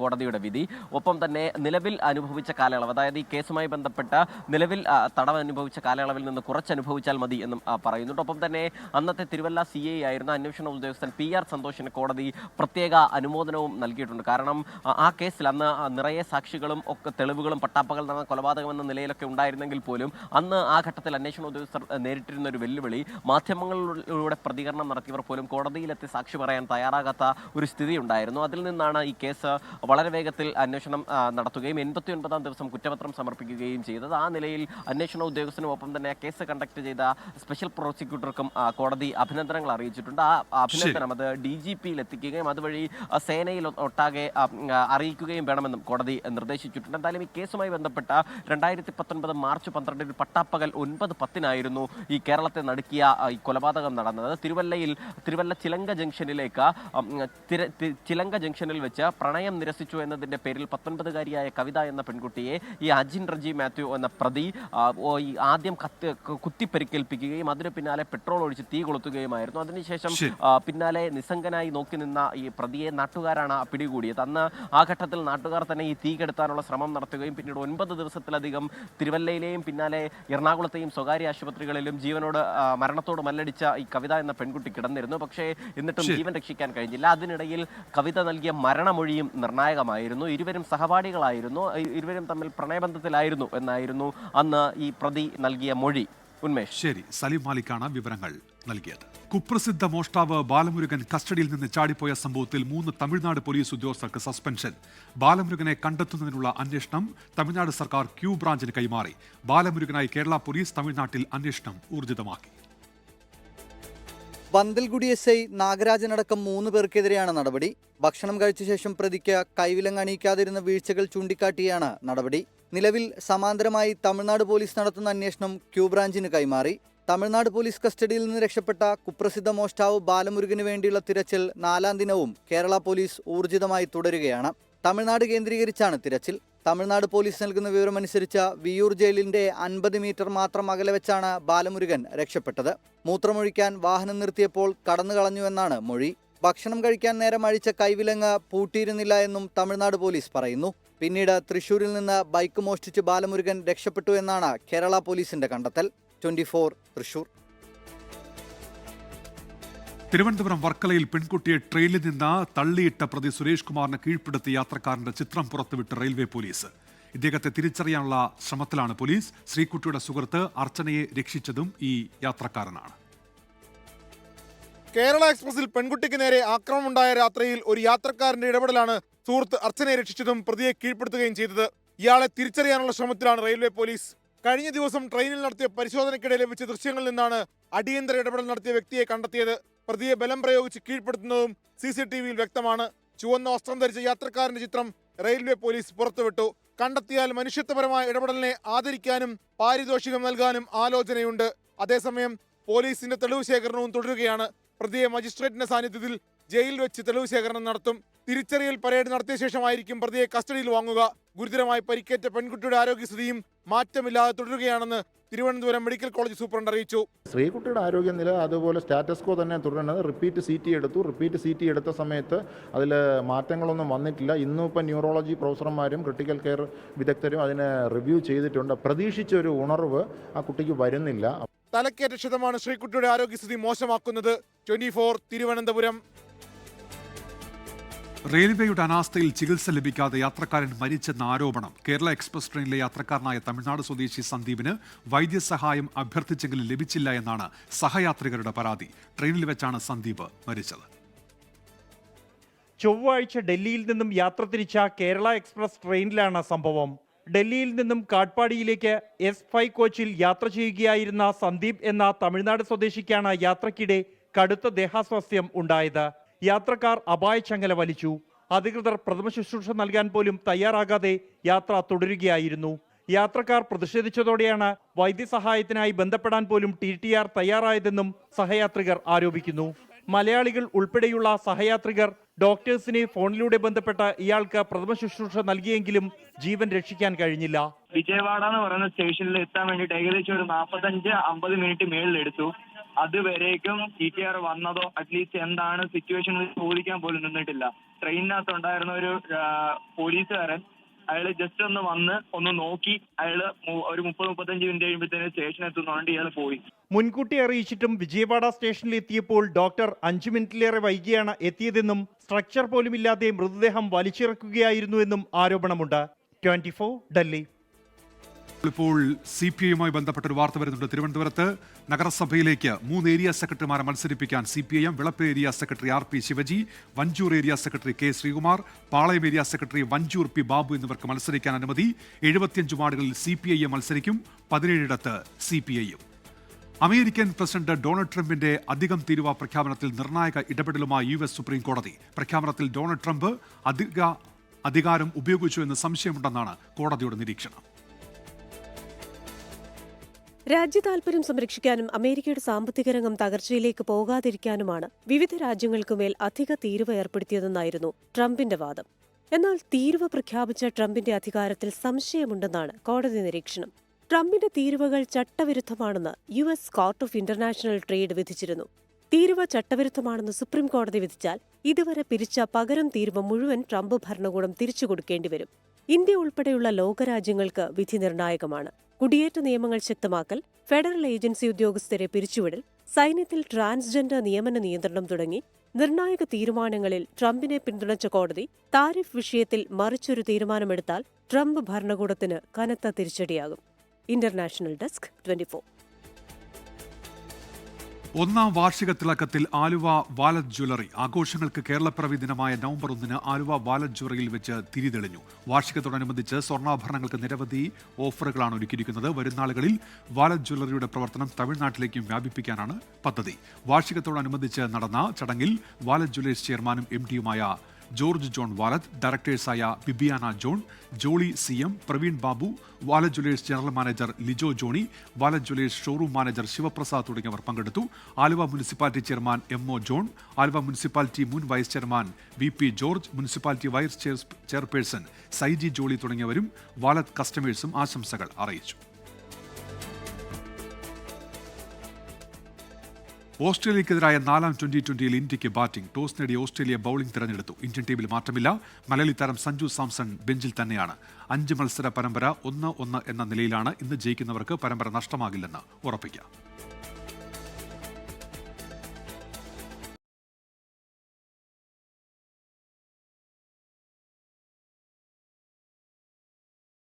[SPEAKER 20] കോടതിയുടെ വിധി. ഒപ്പം തന്നെ നിലവിൽ അനുഭവിച്ച കാലയളവ്, അതായത് ഈ കേസുമായി ബന്ധപ്പെട്ട് നിലവിൽ തടവ് അനുഭവിച്ച കാലയളവിൽ നിന്ന് കുറച്ച് അനുഭവിച്ചാൽ മതി എന്നും പറയുന്നുണ്ട്. ഒപ്പം തന്നെ അന്നത്തെ തിരുവല്ല CA ആയിരുന്ന അന്വേഷണ ഉദ്യോഗസ്ഥൻ PR സന്തോഷിന് കോടതി പ്രത്യേക അനുമോദനവും നൽകിയിട്ടുണ്ട്. കാരണം ആ കേസിൽ അന്ന് നിറയെ സാക്ഷികളും ഒക്കെ തെളിവുകളും പട്ടാപ്പകൽ നടന്ന കൊലപാതകമെന്ന നിലയിലൊക്കെ ഉണ്ടായിരുന്നെങ്കിൽ പോലും അന്ന് ആ ഘട്ടത്തിൽ അന്വേഷണ ഉദ്യോഗസ്ഥർ നേരിട്ടിരുന്ന ഒരു വെല്ലുവിളി, മാധ്യമങ്ങളിലൂടെ പ്രതികരണം നടത്തിയവർ പോലും കോടതിയിലെത്തി സാക്ഷി പറയാൻ തയ്യാറാകാത്ത ഒരു സ്ഥിതി ഉണ്ടായിരുന്നു. അതിൽ നിന്നാണ് ഈ കേസ് വളരെ വേഗത്തിൽ അന്വേഷണം നടത്തുകയും 89ാം ദിവസം കുറ്റപത്രം സമർപ്പിക്കുകയും ചെയ്തത്. ആ നിലയിൽ അന്വേഷണ ഉദ്യോഗസ്ഥനും ഒപ്പം തന്നെ കേസ് കണ്ടക്ട് ചെയ്ത സ്പെഷ്യൽ പ്രോസിക്യൂട്ടർക്കും കോടതി അഭിനന്ദനങ്ങൾ അറിയിച്ചിട്ടുണ്ട്. ആ അഭിനന്ദനം അത് DGPയിൽ എത്തിക്കുകയും അതുവഴി സേനയിൽ ഒട്ടാകെ അറിയിക്കുകയും വേണമെന്നും കോടതി നിർദ്ദേശിച്ചിട്ടുണ്ട്. എന്തായാലും ഈ കേസുമായി ബന്ധപ്പെട്ട 2019 മാർച്ച് 12 പട്ടാപ്പകൽ 9:10 ഈ കേരളത്തെ നടുക്കിയ ഈ കൊലപാതകം നടന്നത്. തിരുവല്ല ചിലങ്ക ജംഗ്ഷനിൽ വെച്ച് പ്രണയം നിരസിച്ചു എന്നതിന്റെ പേരിൽ 19-കാരിയായ കവിത എന്ന പെൺകുട്ടിയെ ഈ അജിൻ റജി മാത്യു എന്ന പ്രതി ആദ്യം കുത്തിപ്പരിക്കേൽപ്പിക്കുകയും അതിന് പിന്നാലെ പെട്രോൾ ഒഴിച്ച് തീ കൊളുത്തുകയുമായിരുന്നു. അതിനുശേഷം പിന്നാലെ നിസ്സംഗനായി നോക്കി നിന്ന ഈ പ്രതിയെ നാട്ടുകാരാണ് പിടികൂടിയത്. അന്ന് ആ ഘട്ടത്തിൽ നാട്ടുകാർ തന്നെ ഈ തീ കെടുത്താനുള്ള ശ്രമം നടത്തുകയും പിന്നീട് 9 ദിവസത്തിലധികം തിരുവല്ലയിലെയും പിന്നാലെ എറണാകുളത്തെയും സ്വകാര്യ ആശുപത്രികളിലും മരണത്തോട് മല്ലടിച്ച ഈ കവിത എന്ന പെൺകുട്ടി കിടന്നിരുന്നു. പക്ഷേ എന്നിട്ടും ജീവൻ രക്ഷിക്കാൻ കഴിഞ്ഞില്ല. അതിനിടയിൽ കവിത നൽകിയ മരണമൊഴിയും നിർണായകമായിരുന്നു. ഇരുവരും സഹപാഠികളായിരുന്നു, ഇരുവരും തമ്മിൽ പ്രണയബന്ധത്തിലായിരുന്നു എന്നായിരുന്നു അന്ന് ഈ പ്രതി നൽകിയ മൊഴി. ഉന്മേഷ്,
[SPEAKER 1] ശരി. സലീം മാലിക്കാണ് വിവരങ്ങൾ നൽകിയത്. കുപ്രസിദ്ധ മോഷ്ടാവ് ബാലമുരുകൻ കസ്റ്റഡിയിൽ നിന്ന് ചാടിപ്പോയ സംഭവത്തിൽ 3 തമിഴ്നാട് പോലീസ് ഉദ്യോഗസ്ഥർക്ക് സസ്പെൻഷൻ. ബാലമുരുകനെ കണ്ടെത്തുന്നതിനുള്ള അന്വേഷണം തമിഴ്നാട് സർക്കാർ ക്യൂ ബ്രാഞ്ചിന് കൈമാറി. ബാലമുരുകനായി കേരള പോലീസ് തമിഴ്നാട്ടിൽ അന്വേഷണം ഊർജിതമാക്കി.
[SPEAKER 9] പന്തൽഗുഡി SI നാഗരാജനടക്കം 3 പേർക്കെതിരെയാണ് നടപടി. ഭക്ഷണം കഴിച്ച ശേഷം പ്രതിക്ക് കൈവിലങ്ങ് അണിയിക്കാതിരുന്ന വീഴ്ചകൾ ചൂണ്ടിക്കാട്ടിയാണ് നടപടി. നിലവിൽ സമാന്തരമായി തമിഴ്നാട് പോലീസ് നടത്തുന്ന അന്വേഷണം ക്യൂ ബ്രാഞ്ചിന് കൈമാറി. തമിഴ്നാട് പോലീസ് കസ്റ്റഡിയിൽ നിന്ന് രക്ഷപ്പെട്ട കുപ്രസിദ്ധ മോഷ്ടാവ് ബാലമുരുകന് വേണ്ടിയുള്ള തിരച്ചിൽ 4ാം ദിനവും കേരള പോലീസ് ഊർജിതമായി തുടരുകയാണ്. തമിഴ്നാട് കേന്ദ്രീകരിച്ചാണ് തിരച്ചിൽ. തമിഴ്നാട് പോലീസ് നൽകുന്ന വിവരമനുസരിച്ച് വിയൂർ ജയിലിന്റെ 50 മീറ്റർ മാത്രം അകലെ വെച്ചാണ് ബാലമുരുകൻ രക്ഷപ്പെട്ടത്. മൂത്രമൊഴിക്കാൻ വാഹനം നിർത്തിയപ്പോൾ കടന്നു കളഞ്ഞുവെന്നാണ് മൊഴി. ഭക്ഷണം കഴിക്കാൻ നേരം അഴിച്ച കൈവിലങ്ങ് പൂട്ടിയിരുന്നില്ല എന്നും തമിഴ്നാട് പോലീസ് പറയുന്നു. പിന്നീട് തൃശൂരിൽ നിന്ന് ബൈക്ക് മോഷ്ടിച്ച് ബാലമുരുകൻ രക്ഷപ്പെട്ടു എന്നാണ് കേരള പോലീസിന്റെ കണ്ടെത്തൽ. 24 തൃശൂർ.
[SPEAKER 1] തിരുവനന്തപുരം വർക്കലയിൽ പെൺകുട്ടിയെ ട്രെയിനിൽ നിന്ന് തള്ളിയിട്ട പ്രതി സുരേഷ് കുമാറിനെ കീഴ്പ്പെടുത്തിയ യാത്രക്കാരന്റെ ചിത്രം പുറത്തുവിട്ട് റെയിൽവേ പോലീസ്. ഇദ്ദേഹത്തെ തിരിച്ചറിയാനുള്ള ശ്രമത്തിലാണ് പോലീസ്. ശ്രീകുട്ടിയുടെ സുഹൃത്ത് അർച്ചനയെ രക്ഷിച്ചതും ഈ യാത്രക്കാരനാണ്.
[SPEAKER 21] കേരള എക്സ്പ്രസിൽ പെൺകുട്ടിക്ക് നേരെ ആക്രമണമുണ്ടായ രാത്രിയിൽ ഒരു യാത്രക്കാരന്റെ ഇടപെടലാണ് സുഹൃത്ത് അർച്ചനയെ രക്ഷിച്ചതും പ്രതിയെ കീഴ്പ്പെടുത്തുകയും ചെയ്തത്. ഇയാളെ തിരിച്ചറിയാനുള്ള ശ്രമത്തിലാണ് റെയിൽവേ പോലീസ്. കഴിഞ്ഞ ദിവസം ട്രെയിനിൽ നടത്തിയ പരിശോധനയ്ക്കിടെ ലഭിച്ച ദൃശ്യങ്ങളിൽ നിന്നാണ് അടിയന്തര ഇടപെടൽ നടത്തിയ വ്യക്തിയെ കണ്ടെത്തിയത്. പ്രതിയെ ബലം പ്രയോഗിച്ച് കീഴ്പ്പെടുത്തുന്നതും CCTVയിൽ വ്യക്തമാണ്. ചുവന്ന വസ്ത്രം ധരിച്ച യാത്രക്കാരന്റെ ചിത്രം റെയിൽവേ പോലീസ് പുറത്തുവിട്ടു. കണ്ടെത്തിയാൽ മനുഷ്യത്വപരമായ ഇടപെടലിനെ ആദരിക്കാനും പാരിതോഷികം നൽകാനും ആലോചനയുണ്ട്. അതേസമയം പോലീസിന്റെ തെളിവ് ശേഖരണവും തുടരുകയാണ്. പ്രതിയെ മജിസ്ട്രേറ്റിന്റെ സാന്നിധ്യത്തിൽ ജയിലിൽ വെച്ച് തെളിവ് ശേഖരണം നടത്തും. തിരിച്ചറിയൽ പരേഡ് നടത്തിയ ശേഷമായിരിക്കും പ്രതിയെ കസ്റ്റഡിയിൽ വാങ്ങുക. ഗുരുതരമായി പരിക്കേറ്റ പെൺകുട്ടിയുടെ ആരോഗ്യസ്ഥിതിയും മാറ്റമില്ലാതെ തുടരുകയാണെന്ന് തിരുവനന്തപുരം മെഡിക്കൽ കോളേജ് സൂപ്രണ്ട് അറിയിച്ചു.
[SPEAKER 5] ശ്രീകുട്ടിയുടെ ആരോഗ്യനില അതുപോലെ സ്റ്റാറ്റസ് കോ തന്നെ തുടരുന്നത്. റിപ്പീറ്റ് CT എടുത്ത സമയത്ത് അതിൽ മാറ്റങ്ങളൊന്നും വന്നിട്ടില്ല. ഇന്നും ഇപ്പം ന്യൂറോളജി പ്രൊഫസർമാരും ക്രിട്ടിക്കൽ കെയർ വിദഗ്ധരും അതിനെ റിവ്യൂ ചെയ്തിട്ടുണ്ട്. പ്രതീക്ഷിച്ച ഒരു ഉണർവ് ആ കുട്ടിക്ക് വരുന്നില്ല.
[SPEAKER 21] തലക്കേറ്റ ക്ഷതമാണ് ശ്രീകുട്ടിയുടെ ആരോഗ്യസ്ഥിതി മോശമാക്കുന്നത്. 24 തിരുവനന്തപുരം.
[SPEAKER 1] റെയിൽവേയുടെ അനാസ്ഥയിൽ ചികിത്സ ലഭിക്കാതെ യാത്രക്കാരൻ മരിച്ചെന്ന ആരോപണം. കേരള എക്സ്പ്രസ് ട്രെയിനിലെ യാത്രക്കാരനായ തമിഴ്നാട് സ്വദേശി സന്ദീപിന് വൈദ്യസഹായം അഭ്യർത്ഥിച്ചെങ്കിലും ലഭിച്ചില്ല എന്നാണ് സഹയാത്രികരുടെ പരാതി. ട്രെയിനിൽ വെച്ചാണ് സന്ദീപ് മരിച്ചത്.
[SPEAKER 2] ചൊവ്വാഴ്ച ഡൽഹിയിൽ നിന്നും യാത്ര തിരിച്ച കേരള എക്സ്പ്രസ് ട്രെയിനിലാണ് സംഭവം. ഡൽഹിയിൽ നിന്നും കാട്ട്പാടിയിലേക്ക് S5 കോച്ചിൽ യാത്ര ചെയ്യുകയായിരുന്ന സന്ദീപ് എന്ന തമിഴ്നാട് സ്വദേശിക്കാണ് യാത്രക്കിടെ കടുത്ത ദേഹാസ്വാസ്ഥ്യം ഉണ്ടായത്. യാത്രക്കാർ അപായച്ചങ്ങല വലിച്ചു. അധികൃതർ പ്രഥമ ശുശ്രൂഷ നൽകാൻ പോലും തയ്യാറാകാതെ യാത്ര തുടരുകയായിരുന്നു. യാത്രക്കാർ പ്രതിഷേധിച്ചതോടെയാണ് വൈദ്യസഹായത്തിനായി ബന്ധപ്പെടാൻ പോലും TTR തയ്യാറായതെന്നും സഹയാത്രികർ ആരോപിക്കുന്നു. മലയാളികൾ ഉൾപ്പെടെയുള്ള സഹയാത്രികർ ഡോക്ടേഴ്സിനെ ഫോണിലൂടെ ബന്ധപ്പെട്ട ഇയാൾക്ക് പ്രഥമ ശുശ്രൂഷ നൽകിയെങ്കിലും ജീവൻ രക്ഷിക്കാൻ കഴിഞ്ഞില്ല.
[SPEAKER 22] വിജയവാഡ എന്ന് പറയുന്ന സ്റ്റേഷനിൽ എത്താൻ വേണ്ടിയിട്ട് ഏകദേശം ഒരു 45-50 മിനിറ്റ് മേളിലെടുത്തു. അതുവരേക്കും TTR വന്നതോ അറ്റ്ലീസ്റ്റ് എന്താണ് സിറ്റുവേഷൻ ചോദിക്കാൻ പോലും നിന്നിട്ടില്ല. ട്രെയിനിനകത്ത് ഉണ്ടായിരുന്ന ഒരു പോലീസുകാരൻ അയാള് ജസ്റ്റ് ഒന്ന് നോക്കി അയാള് ഒരു 30-35 മിനിറ്റ് കഴിയുമ്പോഴത്തേന് സ്റ്റേഷൻ എത്തുന്നതുകൊണ്ട് ഇയാൾ പോയി.
[SPEAKER 2] മുൻകൂട്ടി അറിയിച്ചിട്ടും വിജയവാഡ സ്റ്റേഷനിൽ എത്തിയപ്പോൾ ഡോക്ടർ 5 മിനിറ്റിലേറെ വൈകിയാണ് എത്തിയതെന്നും സ്ട്രക്ചർ പോലുമില്ലാതെ മൃതദേഹം വലിച്ചിറക്കുകയായിരുന്നുവെന്നും ആരോപണമുണ്ട്. 24 ഡൽഹി.
[SPEAKER 1] ഇപ്പോൾ CPIയുമായി ബന്ധപ്പെട്ട ഒരു വാർത്ത വരുന്നുണ്ട്. തിരുവനന്തപുരത്ത് നഗരസഭയിലേക്ക് 3 ഏരിയ സെക്രട്ടറിമാരെ മത്സരിപ്പിക്കാൻ CPIM Vilappil area secretary RP Sivaji, Vanchoor area secretary K Sreekumar, Palayam area secretary Vanchoor P Babu എന്നിവർക്ക് മത്സരിക്കാൻ അനുമതി. 75 വാർഡുകളിൽ CPIM മത്സരിക്കും, 17ഇടത്ത് CPIയും. അമേരിക്കൻ പ്രസിഡന്റ് ഡൊണാൾഡ് ട്രംപിന്റെ അധികം തീരുവ പ്രഖ്യാപനത്തിൽ നിർണായക ഇടപെടലുമായി US സുപ്രീം കോടതി. പ്രഖ്യാപനത്തിൽ ഡൊണാൾഡ് ട്രംപ് അധികാരം ഉപയോഗിച്ചു എന്ന് സംശയമുണ്ടെന്നാണ് കോടതിയുടെ നിരീക്ഷണം.
[SPEAKER 23] രാജ്യതാൽപര്യം സംരക്ഷിക്കാനും അമേരിക്കയുടെ സാമ്പത്തിക രംഗം തകർച്ചയിലേക്ക് പോകാതിരിക്കാനുമാണ് വിവിധ രാജ്യങ്ങൾക്കുമേൽ അധിക തീരുവ ഏർപ്പെടുത്തിയതെന്നായിരുന്നു ട്രംപിന്റെ വാദം. എന്നാൽ തീരുവ പ്രഖ്യാപിച്ച ട്രംപിന്റെ അധികാരത്തിൽ സംശയമുണ്ടെന്നാണ് കോടതി നിരീക്ഷണം. ട്രംപിന്റെ തീരുവകൾ ചട്ടവിരുദ്ധമാണെന്ന് US court of international trade വിധിച്ചിരുന്നു. തീരുവ ചട്ടവിരുദ്ധമാണെന്ന് സുപ്രീം കോടതി വിധിച്ചാൽ ഇതുവരെ പിരിച്ച പകരം തീരുവ മുഴുവൻ ട്രംപ് ഭരണകൂടം തിരിച്ചു കൊടുക്കേണ്ടിവരും. ഇന്ത്യ ഉൾപ്പെടെയുള്ള ലോകരാജ്യങ്ങൾക്ക് വിധി നിർണായകമാണ്. കുടിയേറ്റ നിയമങ്ങൾ ശക്തമാക്കൽ, ഫെഡറൽ ഏജൻസി ഉദ്യോഗസ്ഥരെ പിരിച്ചുവിടൽ, സൈന്യത്തിൽ ട്രാൻസ്ജെൻഡർ നിയമന നിയന്ത്രണം തുടങ്ങി നിർണായക തീരുമാനങ്ങളിൽ ട്രംപിനെ പിന്തുണച്ച കോടതി താരിഫ് വിഷയത്തിൽ മറിച്ചൊരു തീരുമാനമെടുത്താൽ ട്രംപ് ഭരണകൂടത്തിന് കനത്ത തിരിച്ചടിയാകും. International desk 24.
[SPEAKER 1] 1ാം വാർഷിക തിളക്കത്തിൽ ആലുവ വാലറ്റ് ജ്വല്ലറി. ആഘോഷങ്ങൾക്ക് കേരളപ്പിറവി ദിനമായ നവംബർ 1-ന് ആലുവ വാലറ്റ് ജ്വല്ലറിയിൽ വെച്ച് തിരിതെളിഞ്ഞു. വാർഷികത്തോടനുബന്ധിച്ച് സ്വർണ്ണാഭരണങ്ങൾക്ക് നിരവധി ഓഫറുകളാണ് ഒരുക്കിയിരിക്കുന്നത്. വരുന്നാളുകളിൽ വാലറ്റ് ജ്വല്ലറിയുടെ പ്രവർത്തനം തമിഴ്നാട്ടിലേക്കും വ്യാപിപ്പിക്കാനാണ് പദ്ധതി. വാർഷികത്തോടനുബന്ധിച്ച് നടന്ന ചടങ്ങിൽ വാലറ്റ് ജ്വല്ലേഴ്സ് ചെയർമാനും MDയുമായ ജോർജ് ജോൺ വാലറ്റ്, ഡയറക്ടേഴ്സായ Bibiana John, Jolly CM, Praveen Babu, Valatt jewellers general manager Lijo Johny, Valatt jewellers showroom manager Sivaprasad തുടങ്ങിയവർ പങ്കെടുത്തു. Aluva municipality chairman MO John, Aluva municipality മുൻ vice chairman VP George, municipality vice chairperson Saiji Jolly തുടങ്ങിയവരും വാലറ്റ് കസ്റ്റമേഴ്സും ആശംസകൾ അറിയിച്ചു. ഓസ്ട്രേലിയക്കെതിരായ 4ാം T20യിൽ ഇന്ത്യക്ക് ബാറ്റിംഗ്. ടോസ് നേടിയ ഓസ്ട്രേലിയ ബൌളിംഗ് തിരഞ്ഞെടുത്തു. ഇന്ത്യൻ ടീമിൽ മാറ്റമില്ല. മലയാളി താരം സഞ്ജു സാംസൺ ബെഞ്ചിൽ തന്നെയാണ്. 5 മത്സര പരമ്പര 1-1 എന്ന നിലയിലാണ്. ഇന്ന് ജയിക്കുന്നവർക്ക് പരമ്പര നഷ്ടമാകില്ലെന്ന് ഉറപ്പിക്കാം.